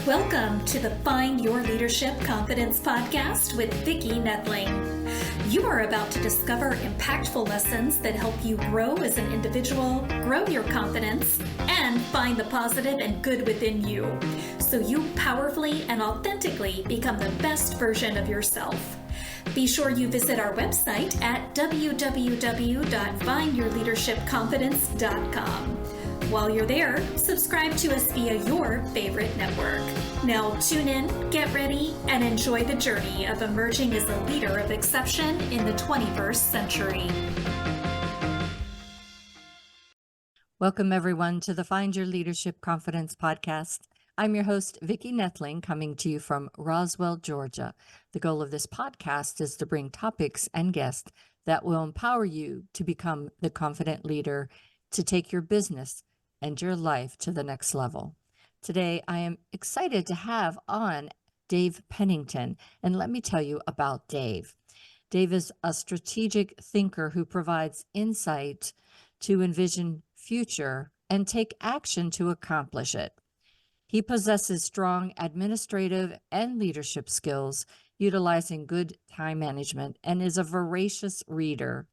Welcome to the Find Your Leadership Confidence podcast with Vicki Nedling. You are about to discover impactful lessons that help you grow as an individual, grow your confidence, and find the positive and good within you, so you powerfully and authentically become the best version of yourself. Be sure you visit our website at www.findyourleadershipconfidence.com. While you're there, subscribe to us via your favorite network. Now tune in, get ready, and enjoy the journey of emerging as a leader of exception in the 21st century. Welcome, everyone, to the Find Your Leadership Confidence podcast. I'm your host, Vicki Nedling, coming to you from Roswell, Georgia. The goal of this podcast is to bring topics and guests that will empower you to become the confident leader to take your business and your life to the next level. Today, I am excited to have on Dave Pennington, and let me tell you about Dave. Dave is a strategic thinker who provides insight to envision future and take action to accomplish it. He possesses strong administrative and leadership skills, utilizing good time management, and is a voracious reader.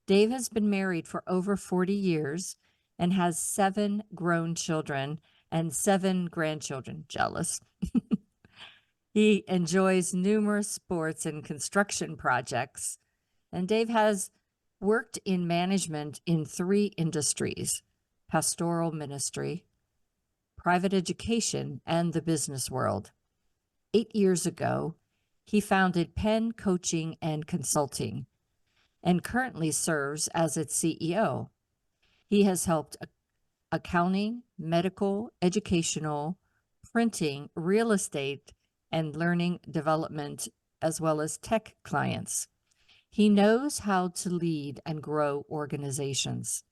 Dave has been married for over 40 years and has 7 grown children and 7 grandchildren. Jealous. He enjoys numerous sports and construction projects. And Dave has worked in management in 3 industries: pastoral ministry, private education, and the business world. 8 years ago, he founded Penn Coaching and Consulting and currently serves as its CEO. He has helped accounting, medical, educational, printing, real estate, and learning development, as well as tech clients. He knows how to lead and grow organizations.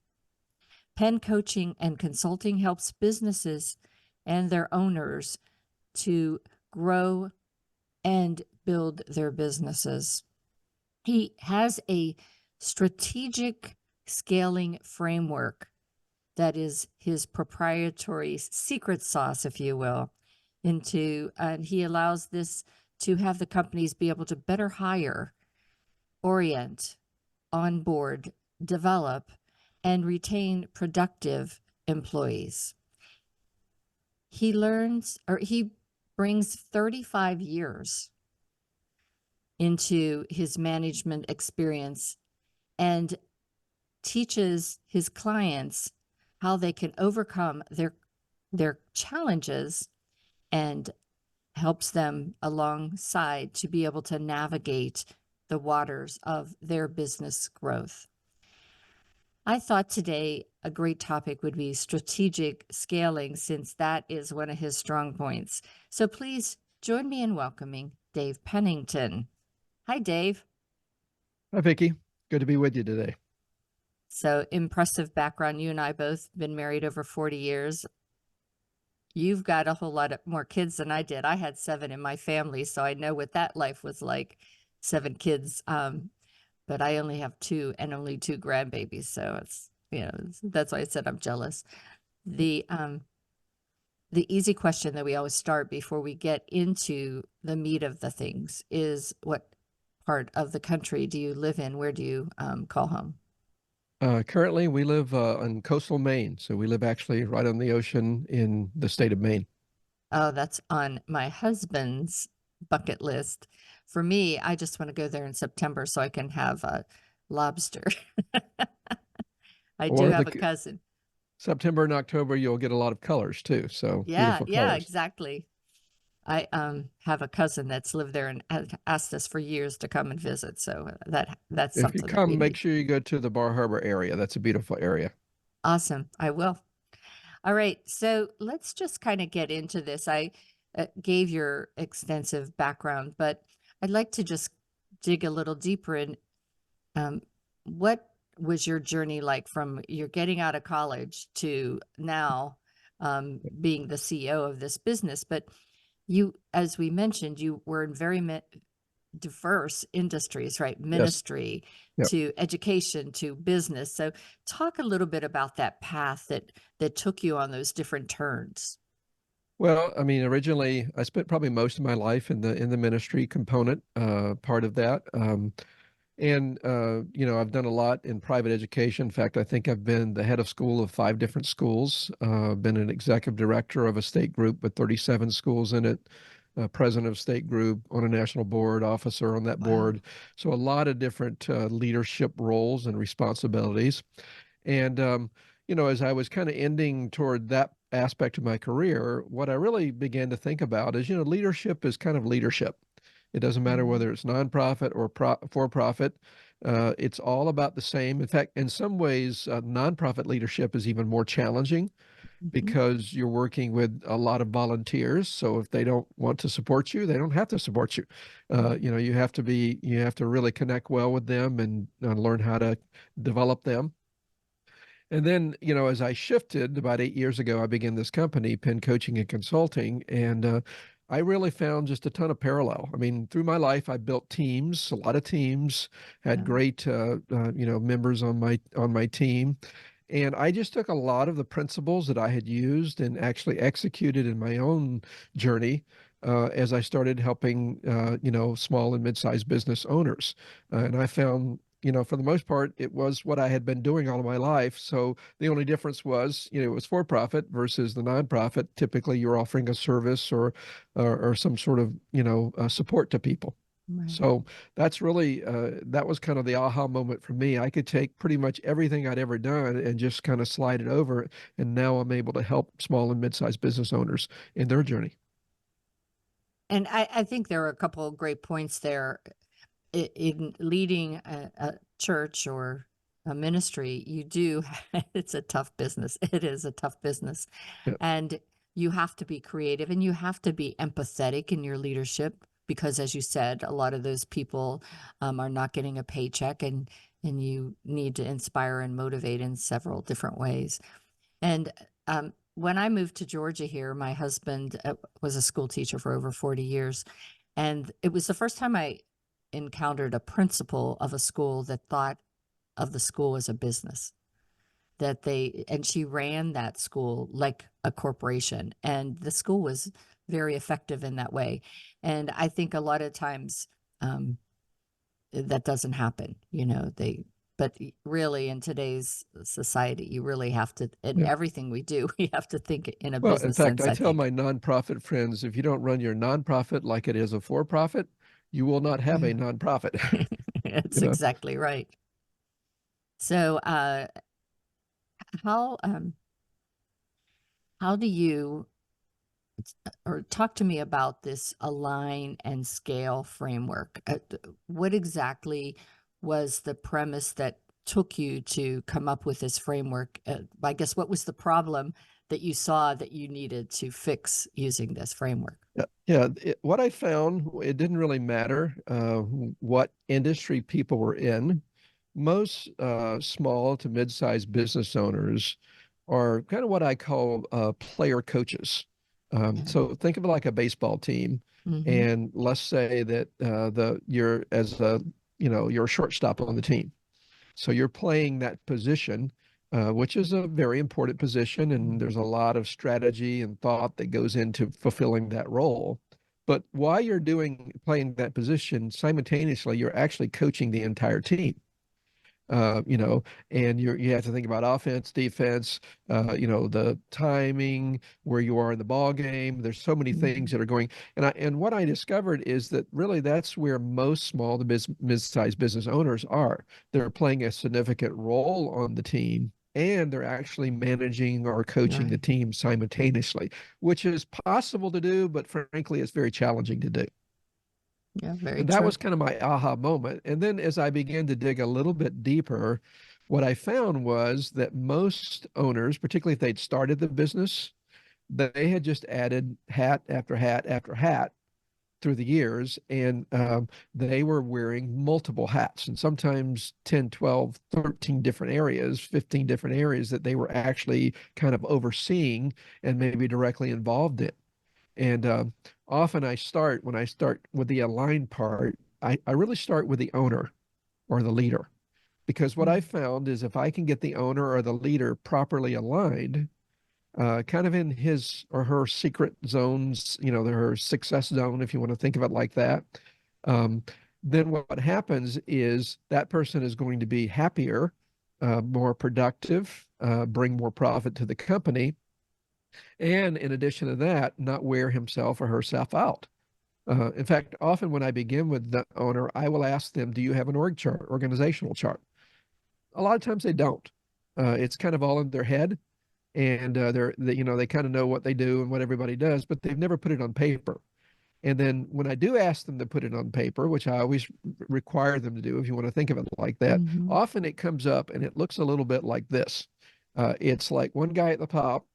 Penn Coaching and Consulting helps businesses and their owners to grow and build their businesses. He has a strategic scaling framework that is his proprietary secret sauce, if you will, and he allows this to have the companies be able to better hire, orient, onboard, develop, and retain productive employees. He brings 35 years into his management experience and teaches his clients how they can overcome their challenges and helps them alongside to be able to navigate the waters of their business growth. I thought today a great topic would be strategic scaling, since that is one of his strong points. So please join me in welcoming Dave Pennington. Hi, Dave. Hi, Vicki. Good to be with you today. So impressive background. You and I both been married over 40 years. You've got a whole lot more kids than I did. I had 7 in my family, so I know what that life was like, 7 kids. But I only have 2 and only 2 grandbabies. So it's, that's why I said I'm jealous. The easy question that we always start before we get into the meat of the things is, what part of the country do you live in? Where do you call home? Currently, we live in coastal Maine. So we live actually right on the ocean in the state of Maine. Oh, that's on my husband's bucket list. For me, I just want to go there in September so I can have a lobster. I do have a cousin. September and October, you'll get a lot of colors too. So beautiful colors. Exactly. I have a cousin that's lived there and asked us for years to come and visit. So that's something. If you come, make sure you go to the Bar Harbor area. That's a beautiful area. Awesome. I will. All right. So let's just kind of get into this. I gave your extensive background, but I'd like to just dig a little deeper in what was your journey like from your getting out of college to now being the CEO of this business. But you, as we mentioned, you were in very diverse industries, right? Ministry, yes. To education, to business. So talk a little bit about that path that took you on those different turns. Well, I mean, originally I spent probably most of my life in the ministry component, part of that. I've done a lot in private education. In fact, I think I've been the head of school of 5 different schools, been an executive director of a state group with 37 schools in it, president of state group on a national board, officer on that Wow. board. So a lot of different leadership roles and responsibilities. And, as I was kind of ending toward that aspect of my career, what I really began to think about is, leadership is kind of leadership. It doesn't matter Mhm. whether it's nonprofit or for profit. It's all about the same. In fact, in some ways, nonprofit leadership is even more challenging Mhm. because you're working with a lot of volunteers. So if they don't want to support you, they don't have to support you. You have to really connect well with them and learn how to develop them. And then, as I shifted about 8 years ago, I began this company, Penn Coaching and Consulting, and I really found just a ton of parallel. I mean, through my life, I built teams, a lot of teams, had Yeah. great, members on my team, and I just took a lot of the principles that I had used and actually executed in my own journey. As I started helping, small and mid-sized business owners, and I found for the most part, it was what I had been doing all of my life. So the only difference was, it was for profit versus the nonprofit. Typically, you're offering a service or some sort of, support to people. Right. So that's really that was kind of the aha moment for me. I could take pretty much everything I'd ever done and just kind of slide it over, and now I'm able to help small and mid-sized business owners in their journey. And I think there are a couple of great points there. In leading a church or a ministry, you do, it's a tough business. It is a tough business. Yeah. And you have to be creative and you have to be empathetic in your leadership because, as you said, a lot of those people are not getting a paycheck and you need to inspire and motivate in several different ways. And when I moved to Georgia here, my husband was a school teacher for over 40 years. And it was the first time I encountered a principal of a school that thought of the school as a business, and she ran that school like a corporation. And the school was very effective in that way. And I think a lot of times that doesn't happen, but really in today's society, you really have to, in Yeah. everything we do, we have to think in a Well, in business fact, sense, I I tell think. my nonprofit friends, if you don't run your nonprofit like it is a for-profit, you will not have a Yeah. nonprofit. That's You know? exactly right. So, how how do you or talk to me about this align and scale framework? What exactly was the premise that took you to come up with this framework? I guess what was the problem that you saw that you needed to fix using this framework? Yeah, what I found, it didn't really matter what industry people were in. Most small to mid-sized business owners are kind of what I call player coaches. Yeah. So think of it like a baseball team, Mm-hmm. and let's say that you're a shortstop on the team. So you're playing that position, which is a very important position, and there's a lot of strategy and thought that goes into fulfilling that role. But while you're playing that position, simultaneously, you're actually coaching the entire team. uh, you know, and you have to think about offense, defense, the timing, where you are in the ball game. There's so many things Mm-hmm. that are going, and what I discovered is that really that's where most small to mid-sized business owners are. They're playing a significant role on the team. And they're actually managing or coaching the Right. team simultaneously, which is possible to do, but frankly, it's very challenging to do. Yeah, very And that true. was kind of my aha moment. And then as I began to dig a little bit deeper, what I found was that most owners, particularly if they'd started the business, they had just added hat after hat after hat through the years. And they were wearing multiple hats and sometimes 10, 12, 13 different areas, 15 different areas that they were actually kind of overseeing and maybe directly involved in. And often when I start with the aligned part, I really start with the owner or the leader. Because what I Mm. found is if I can get the owner or the leader properly aligned, kind of in his or her secret zones, her success zone, if you want to think of it like that. Um, then what happens is that person is going to be happier, more productive, bring more profit to the company, and in addition to that, not wear himself or herself out. In fact, often when I begin with the owner, I will ask them, do you have an org chart, organizational chart? A lot of times they don't. It's kind of all in their head, and they kind of know what they do and what everybody does, but they've never put it on paper. And then when I do ask them to put it on paper, which I always require them to do, if you want to think of it like that, often it comes up and it looks a little bit like this. It's like one guy at the top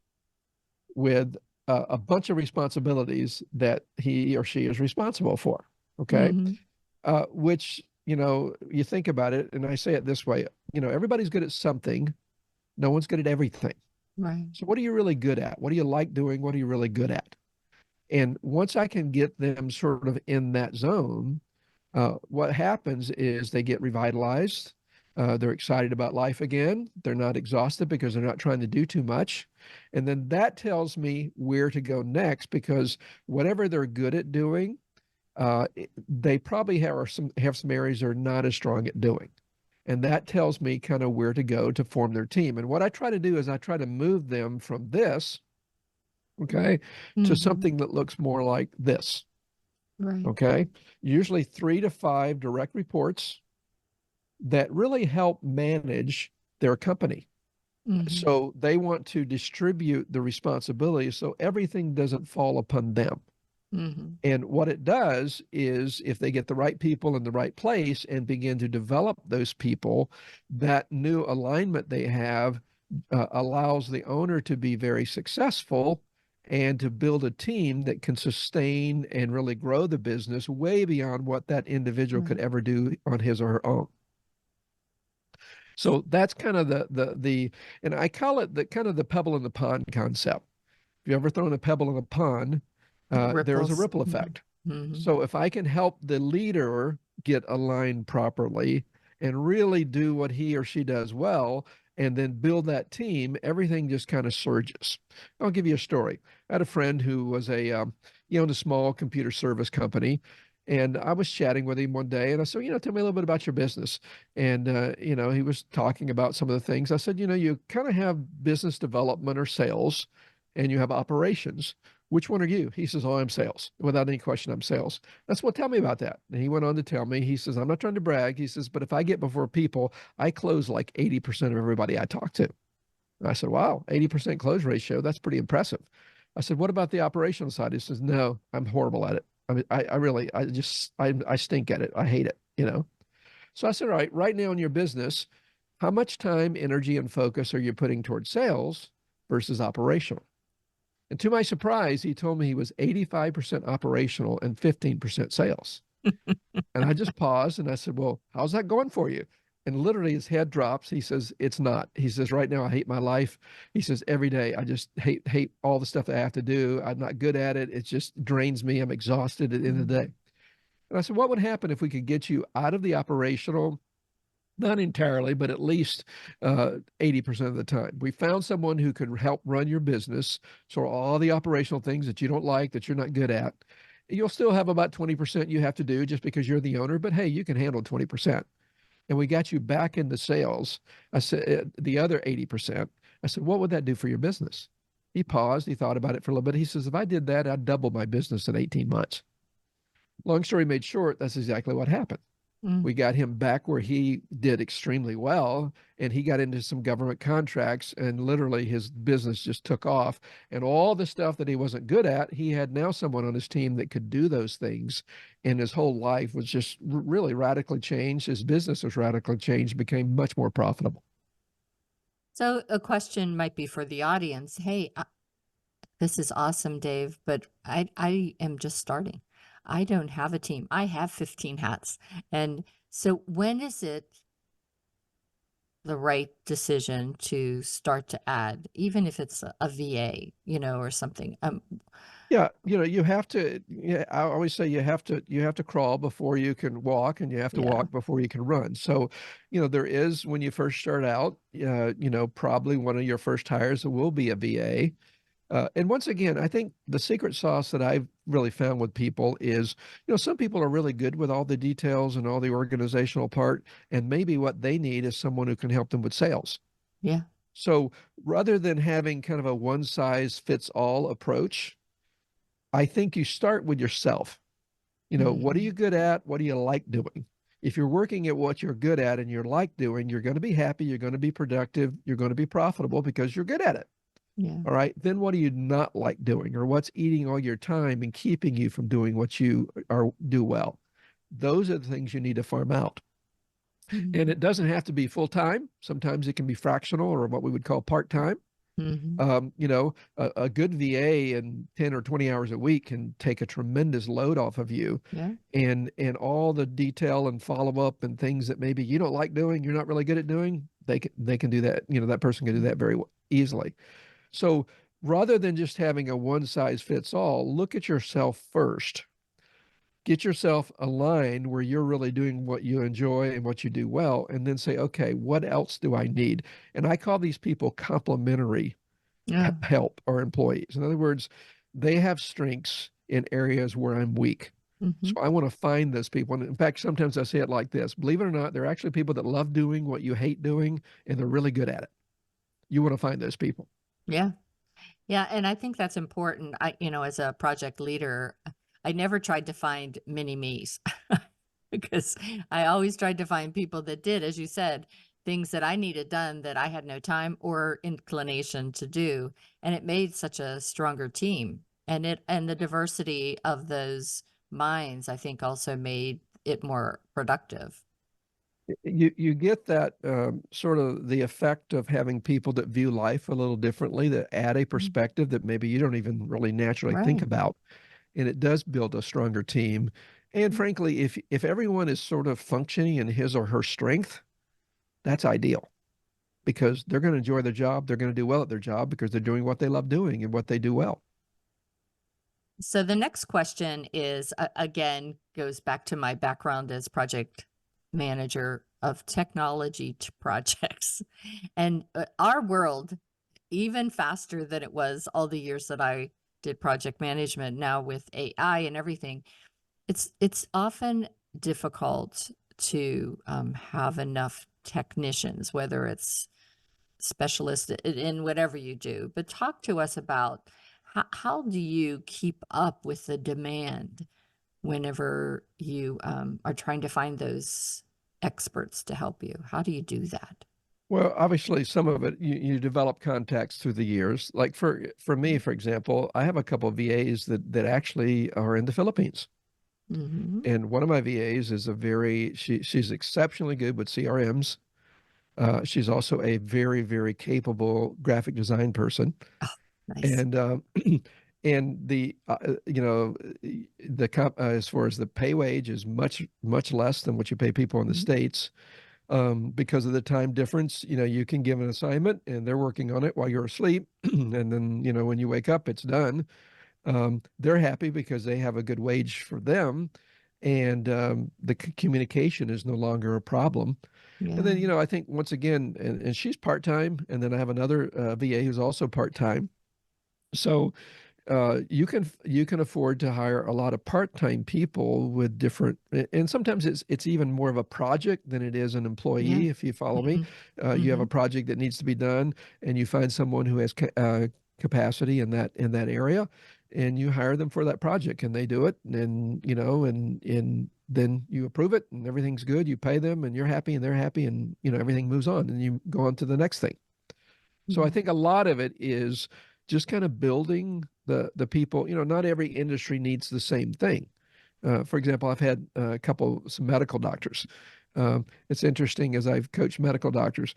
with a bunch of responsibilities that he or she is responsible for. Okay. Which, you think about it, and I say it this way, everybody's good at something. No one's good at everything. Right. So what are you really good at? What do you like doing? What are you really good at? And once I can get them sort of in that zone, what happens is they get revitalized. They're excited about life again. They're not exhausted because they're not trying to do too much. And then that tells me where to go next, because whatever they're good at doing, they probably have some areas they're not as strong at doing. And that tells me kind of where to go to form their team. And what I try to do is I try to move them from this, okay, to something that looks more like this. Right. Okay. Usually 3 to 5 direct reports that really help manage their company. So they want to distribute the responsibility so everything doesn't fall upon them. And what it does is, if they get the right people in the right place and begin to develop those people, that new alignment they have allows the owner to be very successful and to build a team that can sustain and really grow the business way beyond what that individual could ever do on his or her own. So that's kind of the and I call it the kind of the pebble in the pond concept. If you ever thrown a pebble in a pond, there's a ripple effect. So if I can help the leader get aligned properly and really do what he or she does well, and then build that team, everything just kind of surges. I'll give you a story. I had a friend who was he owned a small computer service company. And I was chatting with him one day, and I said, tell me a little bit about your business. And, he was talking about some of the things. I said, you kind of have business development or sales, and you have operations. Which one are you? He says, oh, I'm sales. Without any question, I'm sales. That's what, tell me about that. And he went on to tell me, he says, I'm not trying to brag. He says, but if I get before people, I close like 80% of everybody I talk to. And I said, wow, 80% close ratio. That's pretty impressive. I said, what about the operational side? He says, no, I'm horrible at it. I mean, I stink at it. I hate it. So I said, all right now in your business, how much time, energy, and focus are you putting towards sales versus operational? And to my surprise, he told me he was 85% operational and 15% sales. And I just paused and I said, well, how's that going for you? And literally his head drops. He says, it's not. He says, right now I hate my life. He says, every day I just hate all the stuff that I have to do. I'm not good at it. It just drains me. I'm exhausted at the end of the day. And I said, what would happen if we could get you out of the operational, not entirely, but at least 80% of the time? We found someone who could help run your business. So all the operational things that you don't like, that you're not good at, you'll still have about 20% you have to do just because you're the owner, but hey, you can handle 20%. And we got you back into sales. I said, the other 80%, I said, what would that do for your business? He paused. He thought about it for a little bit. He says, if I did that, I'd double my business in 18 months. Long story made short, that's exactly what happened. We got him back where he did extremely well, and he got into some government contracts, and literally his business just took off. And all the stuff that he wasn't good at, he had now someone on his team that could do those things. And his whole life was just really radically changed. His business was radically changed, became much more profitable. So a question might be for the audience. Hey, this is awesome, Dave, but I am just starting. I don't have a team. I have 15 hats. And so when is it the right decision to start to add, even if it's a VA, or something. Yeah, you have to, yeah, I always say you have to crawl before you can walk, and you have to Yeah, walk before you can run. So, there is, when you first start out, probably one of your first hires will be a VA. And once again, I think the secret sauce that I've really found with people is, some people are really good with all the details and all the organizational part, and maybe what they need is someone who can help them with sales. yeah. So rather than having kind of a one size fits all approach, I think you start with yourself. What are Mhm. you good at? What do you like doing? If you're working at what you're good at and you like doing, you're going to be happy, you're going to be productive, you're going to be profitable because you're good at it. Yeah. All right. Then what do you not like doing, or what's eating all your time and keeping you from doing what you do well? Those are the things you need to farm out. And Mhm. it doesn't have to be full time. Sometimes it can be fractional, or what we would call part time. Mhm. A good VA in 10 or 20 hours a week can take a tremendous load off of you, Yeah. and all the detail and follow up and things that maybe you don't like doing, you're not really good at doing, they can do that. That person can do that very easily. So rather than just having a one size fits all, look at yourself first. Get yourself aligned where you're really doing what you enjoy and what you do well, and then say, okay, what else do I need? And I call these people complementary Yeah. help or employees. In other words, they have strengths in areas where I'm weak. So Mhm. I want to find those people. And in fact, sometimes I say it like this: believe it or not, there are actually people that love doing what you hate doing, and they're really good at it. You want to find those people. Yeah. Yeah, and I think that's important. As a project leader, I never tried to find mini me's because I always tried to find people that did, as you said, things that I needed done that I had no time or inclination to do. And it made such a stronger team. And the diversity of those minds, I think, also made it more productive. You get that sort of the effect of having people that view life a little differently, that add a Mhm. perspective that maybe you don't even really naturally think Right. about, and it does build a stronger team. And frankly, if everyone is sort of functioning in his or her strength, that's ideal, because they're going to enjoy their job, they're going to do well at their job because they're doing what they love doing and what they do well. So the next question is again goes back to my background as project manager of technology to projects. And our world, even faster than it was all the years that I did project management, now with AI and everything, it's often difficult to have enough technicians, whether it's specialist in whatever you do. But talk to us about how do you keep up with the demand whenever you are trying to find those experts to help you? How do you do that? Well, obviously, some of it you develop contacts through the years. Like for me, for example, I have a couple of VAs that actually are in the Philippines. Mm-hmm. And one of my VAs is she's exceptionally good with CRMs. She's also a very, very capable graphic design person. Oh, nice. And and as far as the pay wage is much, much less than what you pay people in the Mhm. States, because of the time difference. You can give an assignment and they're working on it while you're asleep. And then, when you wake up, it's done. They're happy because they have a good wage for them, and the communication is no longer a problem. And Yeah. then, I think once again, and she's part time, and then I have another VA who's also part time. So you can afford to hire a lot of part-time people with different, and sometimes it's even more of a project than it is an Yeah. employee, if you follow me. Hmm. You have Hmm. a project that needs to be done, and you find someone who has capacity in that area, and you hire them for that project, and they do it, and and then you approve it, and everything's good. You pay them, and you're happy, and they're happy, and everything moves on, and you go on to the next thing. So I Yeah. think a lot of it is just kind of building the people. Not every industry needs the same thing. For example, I've had some medical doctors. It's interesting, as I've coached medical doctors.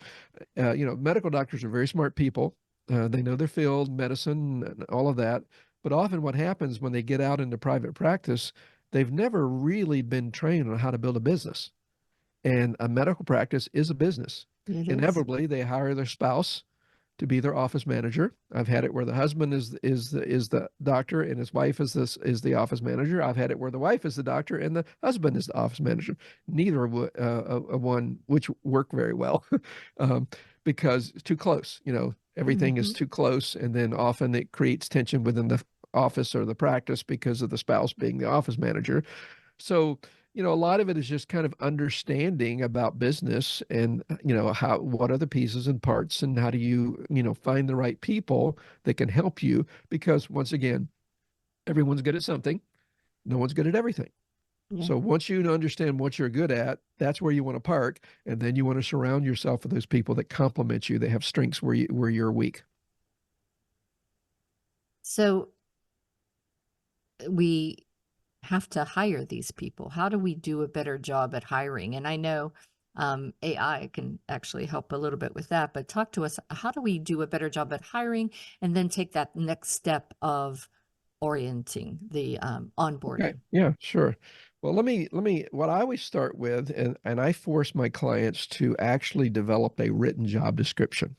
Medical doctors are very smart people. They know their field, medicine, and all of that. But often, what happens when they get out into private practice, they've never really been trained on how to build a business. And a medical practice is a business. It is. Inevitably, they hire their spouse to be their office manager. I've had it where the husband is the doctor and his wife is the office manager. I've had it where the wife is the doctor and the husband is the office manager. Neither one which work very well, um, because it's too close. Everything is too close, and then often it creates tension within the office or the practice because of the spouse being the office manager. So, a lot of it is just kind of understanding about business and, what are the pieces and parts and how do you, find the right people that can help you? Because once again, everyone's good at something. No one's good at everything. Yeah. So once you understand what you're good at, that's where you want to park. And then you want to surround yourself with those people that complement you. They have strengths where you're weak. So we have to hire these people. How do we do a better job at hiring? And I know AI can actually help a little bit with that, but talk to us. How do we do a better job at hiring and then take that next step of orienting the onboarding? Okay. Yeah, sure. Well, what I always start with, and I force my clients to actually develop a written job description.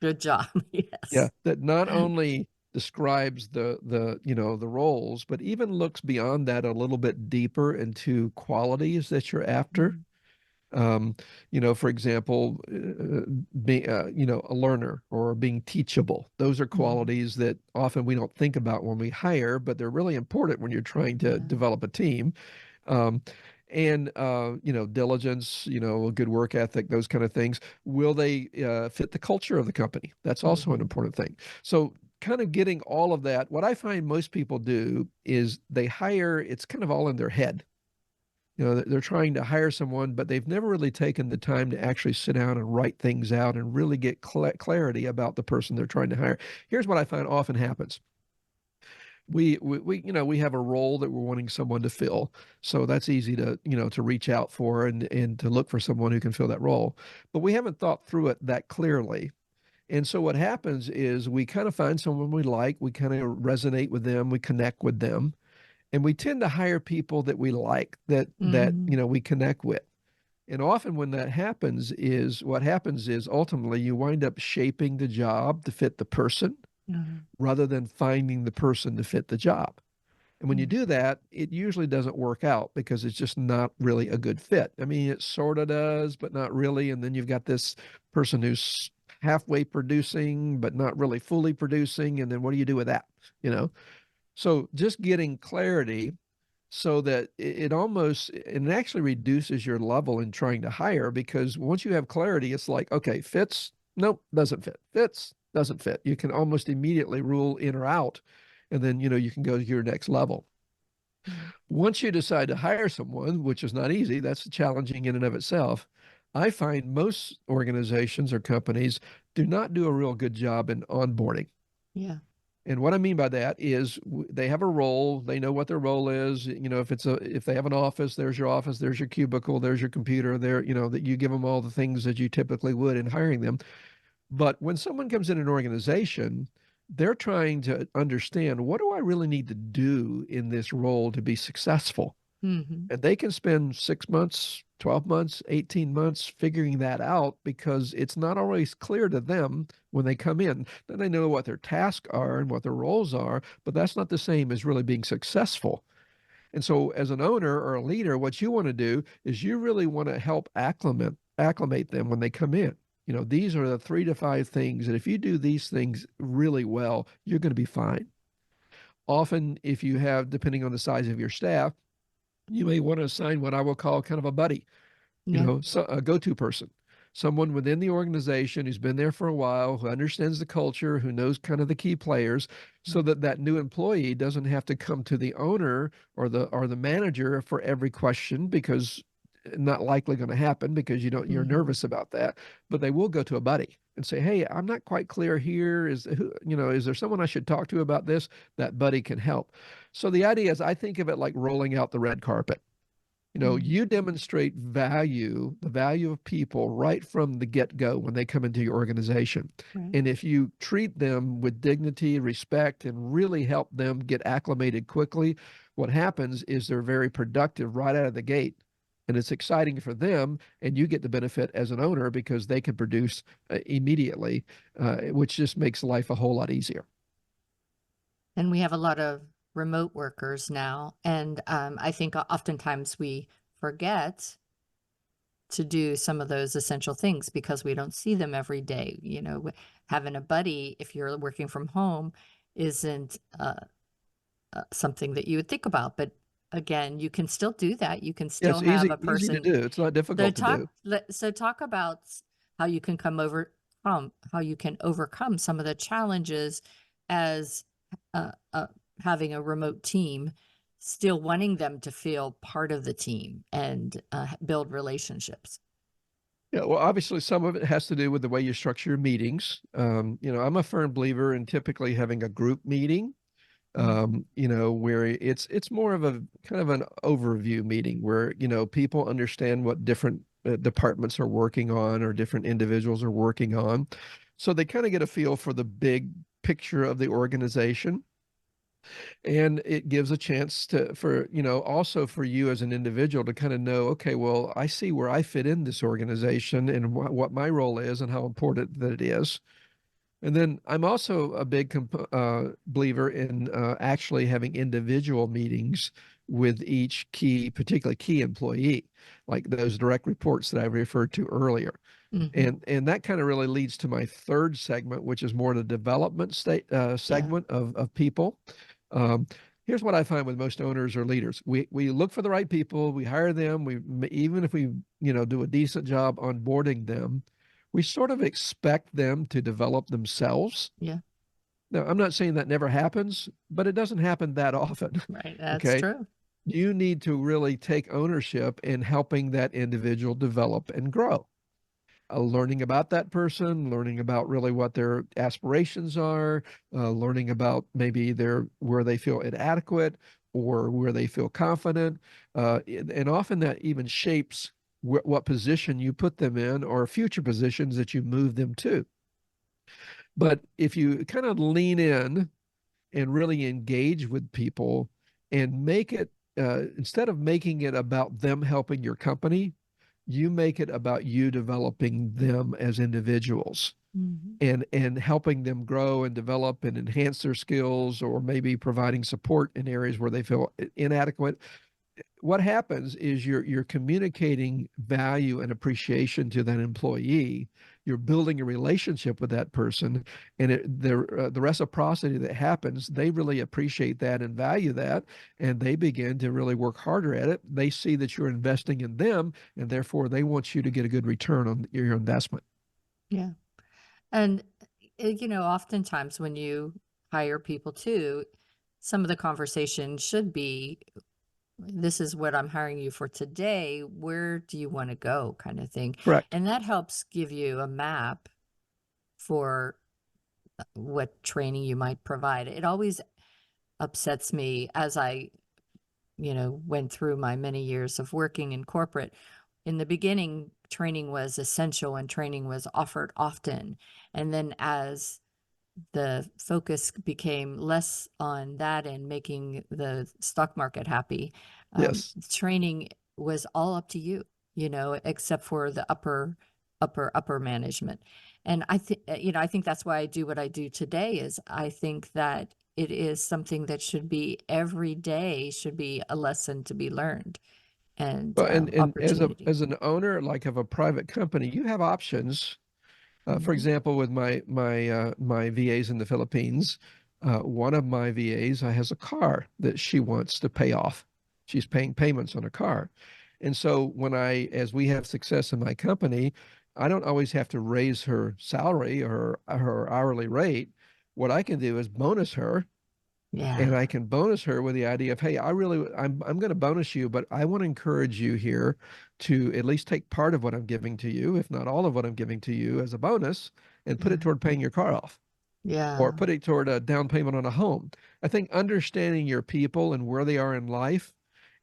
Good job. Yeah, Yes. that not only describes the the roles, but even looks beyond that a little bit deeper into qualities that you're after. Um, for example, being a learner or being teachable. Those are qualities that often we don't think about when we hire, but they're really important when you're trying to develop a team. Um, and diligence, a good work ethic, those kind of things. Will they fit the culture of the company? That's also an important thing. So kind of getting all of that. What I find most people do is they hire, it's kind of all in their head. They're trying to hire someone, but they've never really taken the time to actually sit down and write things out and really get clarity about the person they're trying to hire. Here's what I find often happens. We have a role that we're wanting someone to fill, so that's easy to reach out for and to look for someone who can fill that role, but we haven't thought through it that clearly. And so what happens is we kind of find someone we like, we kind of resonate with them, we connect with them, and we tend to hire people that we like, that we connect with. And often when that happens is what happens is ultimately you wind up shaping the job to fit the person rather than finding the person to fit the job. And when you do that, it usually doesn't work out because it's just not really a good fit. I mean, it sort of does, but not really. And then you've got this person who's halfway producing, but not really fully producing. And then what do you do with that? So just getting clarity so that it actually reduces your level in trying to hire, because once you have clarity, it's like, okay, fits, nope, doesn't fit, fits, doesn't fit. You can almost immediately rule in or out, and then you can go to your next level. Once you decide to hire someone, which is not easy, that's challenging in and of itself. I find most organizations or companies do not do a real good job in onboarding. Yeah. And what I mean by that is they have a role, they know what their role is. If they have an office, there's your office, there's your cubicle, there's your computer there, that you give them all the things that you typically would in hiring them. But when someone comes in an organization, they're trying to understand, what do I really need to do in this role to be successful? And they can spend 6 months, 12 months, 18 months figuring that out because it's not always clear to them when they come in. Then they know what their tasks are and what their roles are, but that's not the same as really being successful. And so as an owner or a leader, what you want to do is you really want to help acclimate them when they come in. These are the 3 to 5 things, and if you do these things really well, you're going to be fine. Often, if you have, depending on the size of your staff, you may want to assign what I will call kind of a buddy, so a go-to person, someone within the organization who's been there for a while, who understands the culture, who knows kind of the key players, so that that new employee doesn't have to come to the owner or the manager for every question, because not likely going to happen because you're nervous about that, but they will go to a buddy and say, hey, I'm not quite clear here. Is there someone I should talk to about this? That buddy can help. So the idea is, I think of it like rolling out the red carpet. You demonstrate the value of people right from the get-go when they come into your organization. Right. And if you treat them with dignity, respect, and really help them get acclimated quickly, what happens is they're very productive right out of the gate. and it's exciting for them, and you get the benefit as an owner because they can produce immediately, which just makes life a whole lot easier. And we have a lot of remote workers now. And I think oftentimes we forget to do some of those essential things because we don't see them every day. You know, having a buddy, if you're working from home, isn't something that you would think about. But again, you can still do that. You can Yeah, still it's have a easy to person. do. It's not difficult to do. So talk about how you can how you can overcome some of the challenges as having a remote team, still wanting them to feel part of the team and build relationships. Yeah, well, obviously, some of it has to do with the way you structure your meetings. I'm a firm believer in typically having a group meeting, where it's more of a kind of an overview meeting where, people understand what different departments are working on or different individuals are working on. So they kind of get a feel for the big picture of the organization. And it gives a chance also for you as an individual to kind of know, okay, well, I see where I fit in this organization and what my role is and how important that it is. And then I'm also a big believer in actually having individual meetings with each particularly key employee, like those direct reports that I referred to earlier. And that kind of really leads to my third segment, which is more the development segment of people. Here's what I find with most owners or leaders. We look for the right people, we hire them, even if we do a decent job onboarding them, we sort of expect them to develop themselves. Yeah. Now, I'm not saying that never happens, but it doesn't happen that often. Right. That's Okay. true. You need to really take ownership in helping that individual develop and grow. Learning about that person, learning about really what their aspirations are, learning about maybe where they feel inadequate or where they feel confident. And often that even shapes what position you put them in or future positions that you move them to. But if you kind of lean in and really engage with people and make it, instead of making it about them helping your company, you make it about you developing them as individuals and helping them grow and develop and enhance their skills, or maybe providing support in areas where they feel inadequate. What happens is you're communicating value and appreciation to that employee. You're building a relationship with that person, and the reciprocity that happens, they really appreciate that and value that, and they begin to really work harder at it. They see that you're investing in them, and therefore they want you to get a good return on your investment. Yeah. And, oftentimes when you hire people too, some of the conversation should be, this is what I'm hiring you for today. Where do you want to go, kind of thing. Correct. And that helps give you a map for what training you might provide. It always upsets me as I, went through my many years of working in corporate. In the beginning, training was essential and training was offered often. And then as the focus became less on that and making the stock market happy, Yes. training was all up to you, except for the upper management. And I think that's why I do what I do today. Is I think that it is something that should be every day, should be a lesson to be learned and Well, and opportunity. as an owner, like of a private company, you have options. For example, with my VAs in the Philippines, one of my VAs has a car that she wants to pay off. She's paying payments on a car. And so as we have success in my company, I don't always have to raise her salary or her hourly rate. What I can do is bonus her, and I can bonus her with the idea of, hey, I'm going to bonus you, but I want to encourage you here to at least take part of what I'm giving to you, if not all of what I'm giving to you as a bonus, and put it toward paying your car off. Or put it toward a down payment on a home. I think understanding your people and where they are in life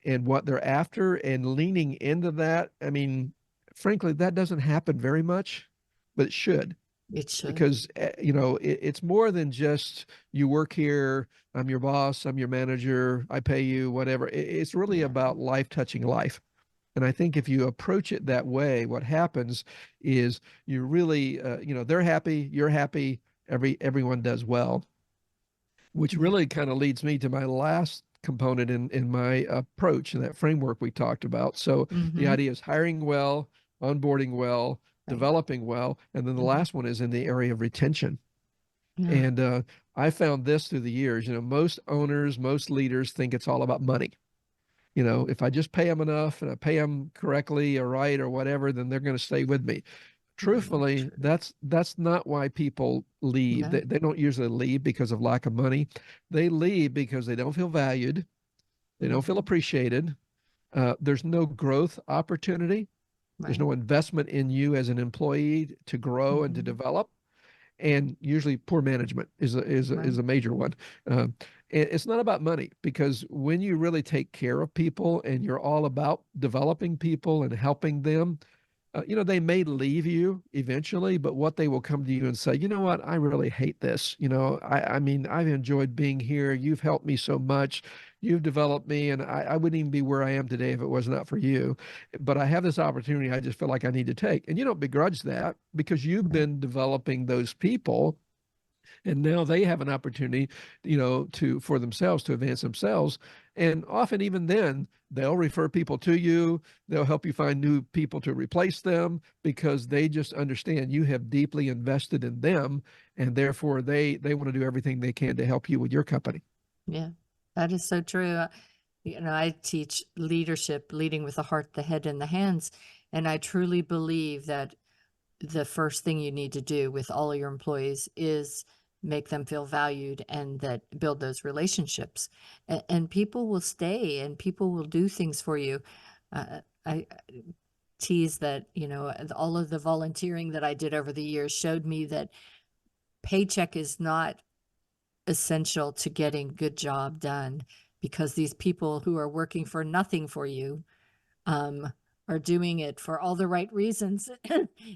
and what they're after and leaning into that, I mean, frankly, that doesn't happen very much, but it should. It should. Because, it's more than just you work here, I'm your boss, I'm your manager, I pay you, whatever. It's really about life touching life. And I think if you approach it that way, what happens is you really, they're happy, you're happy, everyone does well, which Yeah. really kind of leads me to my last component in my approach and that framework we talked about. So the Mm-hmm. idea is hiring well, onboarding well, Right. developing well, and then the Mm-hmm. last one is in the area of retention. Yeah. And I found this through the years. Most owners, most leaders think it's all about money. If I just pay them enough and I pay them correctly or right or whatever, then they're going to stay with me. Not Truthfully, true. that's not why people leave. No. They don't usually leave because of lack of money. They leave because they don't feel valued. They don't feel Mm-hmm. appreciated. There's no growth opportunity. There's Right. no investment in you as an employee to grow and to Mm-hmm. develop. And usually poor management is Right. a major one. It's not about money, because when you really take care of people and you're all about developing people and helping them, they may leave you eventually, but what they will come to you and say, you know what, I really hate this. I mean, I've enjoyed being here. You've helped me so much. You've developed me, and I wouldn't even be where I am today if it was not for you. But I have this opportunity I just feel like I need to take. And you don't begrudge that, because you've Right. been developing those people, and now they have an opportunity, to for themselves to advance themselves. And often even then they'll refer people to you. They'll help you find new people to replace them, because they just understand you have deeply invested in them, and therefore they want to do everything they can to help you with your company. Yeah. That is so true. I teach leadership, leading with the heart, the head, and the hands. And I truly believe that the first thing you need to do with all of your employees is make them feel valued, and that build those relationships. And people will stay, and people will do things for you. I tease that, all of the volunteering that I did over the years showed me that paycheck is not essential to getting good job done, because these people who are working for nothing for you um, are doing it for all the right reasons.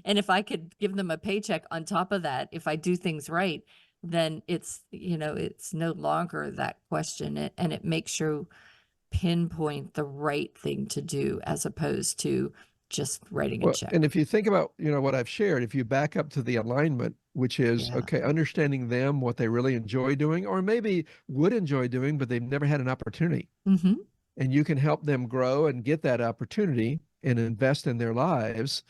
And if I could give them a paycheck on top of that, if I do things right, then it's no longer that question. And it makes you pinpoint the right thing to do, as opposed to just writing a Well, check. and if you think about, what I've shared, if you back up to the alignment, which is, Yeah. okay, understanding them, what they really enjoy doing, or maybe would enjoy doing, but they've never had an opportunity, Mm-hmm. and you can help them grow and get that opportunity and invest in their lives.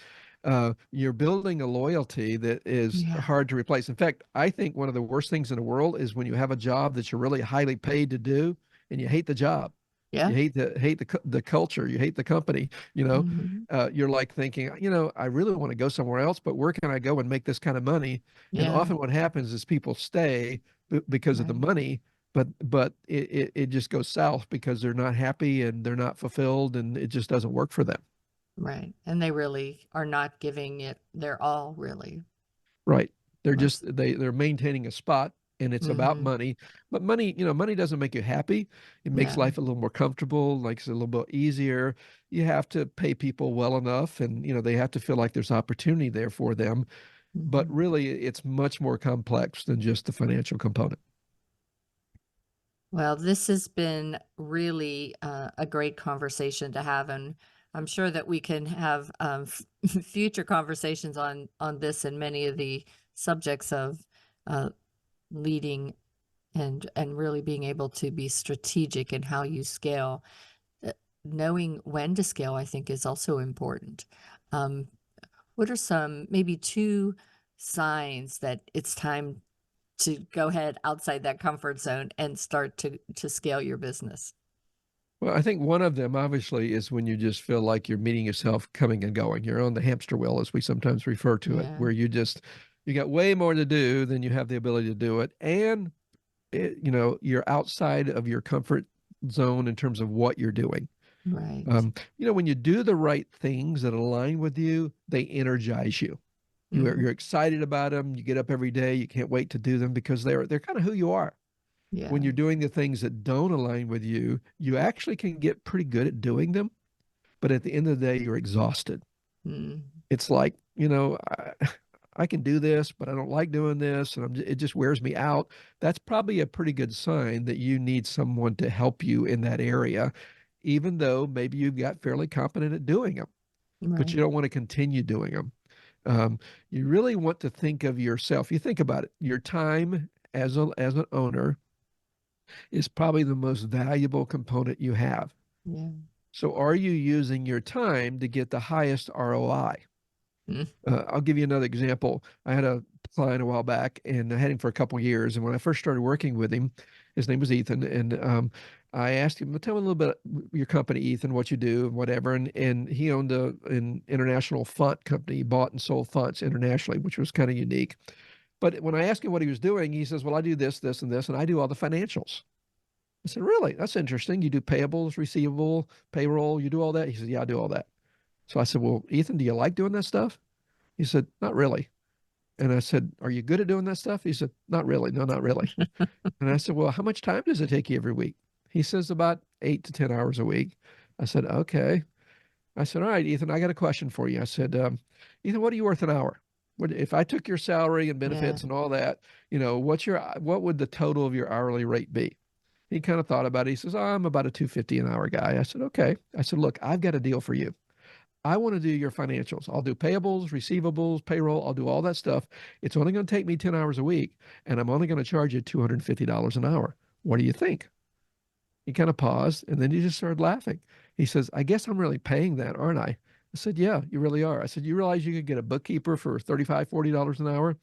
You're building a loyalty that is Yeah. hard to replace. In fact, I think one of the worst things in the world is when you have a job that you're really highly paid to do, and you hate the job. Yeah. You hate the culture. You hate the company. Mm-hmm. You're like thinking, I really want to go somewhere else, but where can I go and make this kind of money? And Yeah. often what happens is people stay because of the Right. money, but it just goes south because they're not happy and they're not fulfilled, and it just doesn't work for them. Right. And they really are not giving it their all, really. Right. They're just Most. they're maintaining a spot, and it's about Mm-hmm. money. But money doesn't make you happy. It makes No. life a little more comfortable, like it's a little bit easier. You have to pay people well enough, and they have to feel like there's opportunity there for them. But Mm-hmm. really it's much more complex than just the financial component. Well, this has been really a great conversation to have, and I'm sure that we can have future conversations on this and many of the subjects of uh, leading and really being able to be strategic in how you scale. Knowing when to scale, I think, is also important. Um, what are some, maybe two signs that it's time to go ahead outside that comfort zone and start to scale your business? Well, I think one of them obviously is when you just feel like you're meeting yourself coming and going. You're on the hamster wheel, as we sometimes refer to it, Yeah. where you got way more to do than you have the ability to do it. And you're outside of your comfort zone in terms of what you're doing. Right. When you do the right things that align with you, they energize you. Hmm. You're excited about them. You get up every day. You can't wait to do them, because they're kind of who you are. When Yeah. you're doing the things that don't align with you, you actually can get pretty good at doing them. But at the end of the day, you're exhausted. Mm. It's like, I can do this, but I don't like doing this, and it just wears me out. That's probably a pretty good sign that you need someone to help you in that area. even though maybe you got fairly competent at doing them, but Right. you don't want to continue doing them. You really want to think of yourself. You think about it. Your time as an owner is probably the most valuable component you have. Yeah. So are you using your time to get the highest ROI? Mm. I'll give you another example. I had a client a while back, and I had him for a couple of years. And when I first started working with him, his name was Ethan, and I asked him, "Well, tell me a little bit your company, Ethan, what you do, and whatever." And he owned an international font company. He bought and sold fonts internationally, which was kind of unique. But when I asked him what he was doing, he says, "Well, I do this, this, and this, and I do all the financials." I said, "Really? That's interesting. You do payables, receivable, payroll. You do all that?" He said, "Yeah, I do all that." So I said, "Well, Ethan, do you like doing that stuff?" He said, "Not really." And I said, "Are you good at doing that stuff?" He said, "Not really. No, not really." And I said, "Well, how much time does it take you every week?" He says, "About 8 to 10 hours a week." I said, "Okay." I said, "All right, Ethan, I got a question for you." I said, "Ethan, what are you worth an hour? If I took your salary and Yeah. benefits and all that, what would the total of your hourly rate be?" He kind of thought about it. He says, "Oh, I'm about a 250 an hour guy." I said, "Okay." I said, "Look, I've got a deal for you. I want to do your financials. I'll do payables, receivables, payroll. I'll do all that stuff. It's only going to take me 10 hours a week, and I'm only going to charge you $250 an hour. What do you think?" He kind of paused, and then he just started laughing. He says, "I guess I'm really paying that, aren't I?" I said, "Yeah, you really are." I said, "You realize you could get a bookkeeper for $35, $40 an hour?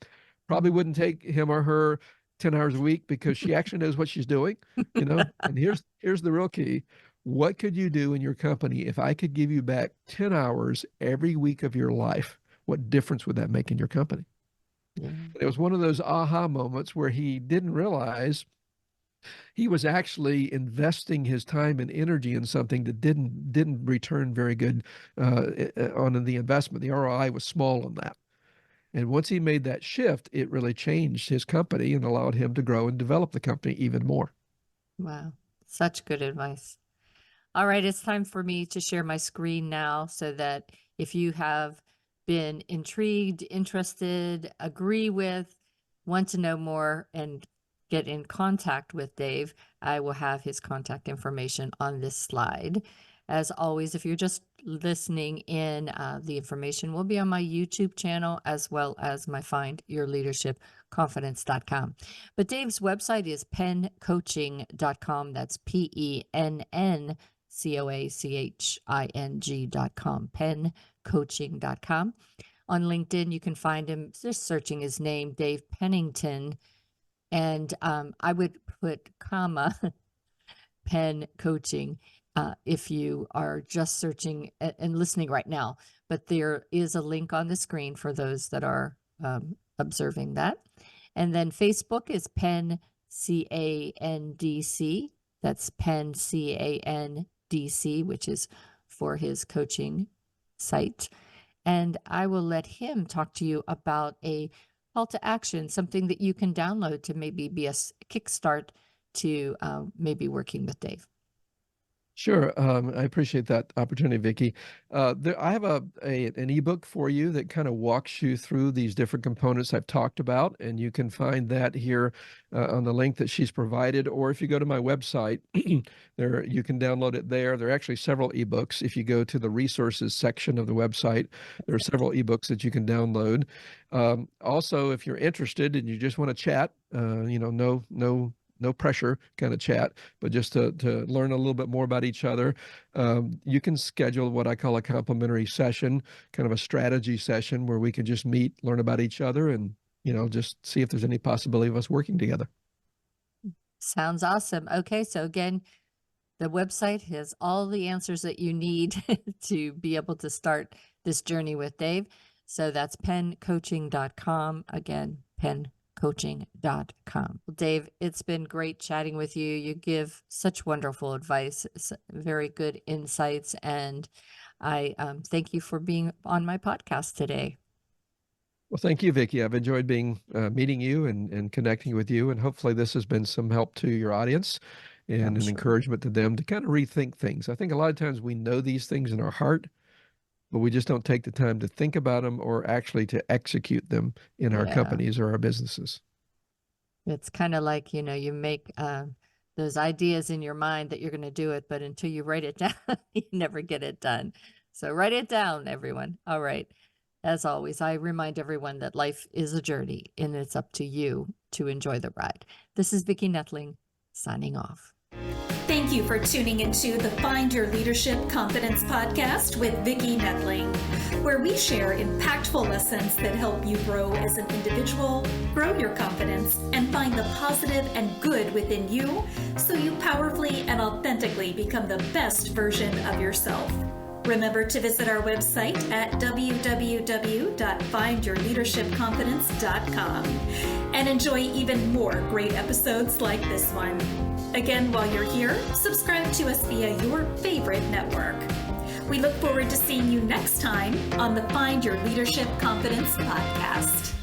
Probably Mm. wouldn't take him or her 10 hours a week because she actually knows what she's doing, you know? And here's the real key. What could you do in your company if I could give you back 10 hours every week of your life? What difference would that make in your company?" Yeah. It was one of those aha moments where he didn't realize he was actually investing his time and energy in something that didn't return very good on the investment. The ROI was small on that. And once he made that shift, it really changed his company and allowed him to grow and develop the company even more. Wow. Such good advice. All right, it's time for me to share my screen now so that if you have been intrigued, interested, agree with, want to know more, and get in contact with Dave, I will have his contact information on this slide. As always, if you're just listening in, the information will be on my YouTube channel as well as my findyourleadershipconfidence.com. But Dave's website is penncoaching.com. That's PENNCOACHING.com, penncoaching.com. On LinkedIn, you can find him just searching his name, Dave Pennington. And I would put comma Penn Coaching if you are just searching and listening right now. But there is a link on the screen for those that are observing that. And then Facebook is Penn CANDC. That's Penn CANDC, which is for his coaching site. And I will let him talk to you about a call to action, something that you can download to maybe be a kickstart to maybe working with Dave. Sure. I appreciate that opportunity, Vicki. I have an ebook for you that kind of walks you through these different components I've talked about, and you can find that here on the link that she's provided. Or if you go to my website, there you can download it there. There are actually several ebooks. If you go to the resources section of the website, there are several ebooks that you can download. Also, if you're interested and you just want to chat, no pressure kind of chat, but just to learn a little bit more about each other. You can schedule what I call a complimentary session, kind of a strategy session where we can just meet, learn about each other, and, just see if there's any possibility of us working together. Sounds awesome. Okay, so again, the website has all the answers that you need to be able to start this journey with Dave. So that's penncoaching.com. Again, penncoaching.com. Well, Dave, it's been great chatting with you. You give such wonderful advice, very good insights, and I thank you for being on my podcast today. Well, thank you, Vicki. I've enjoyed meeting you and connecting with you, and hopefully this has been some help to your audience and I'm an sure. encouragement to them to kind of rethink things. I think a lot of times we know these things in our heart, but we just don't take the time to think about them or actually to execute them in our Yeah. companies or our businesses. It's kind of like, you make the those ideas in your mind that you're going to do it, but until you write it down, you never get it done. So write it down, everyone. All right. As always, I remind everyone that life is a journey and it's up to you to enjoy the ride. This is Vicki Nettling signing off. Thank you for tuning into the Find Your Leadership Confidence podcast with Vicki Nettling, where we share impactful lessons that help you grow as an individual, grow your confidence, and find the positive and good within you so you powerfully and authentically become the best version of yourself. Remember to visit our website at www.findyourleadershipconfidence.com and enjoy even more great episodes like this one. Again, while you're here, subscribe to us via your favorite network. We look forward to seeing you next time on the Find Your Leadership Confidence podcast.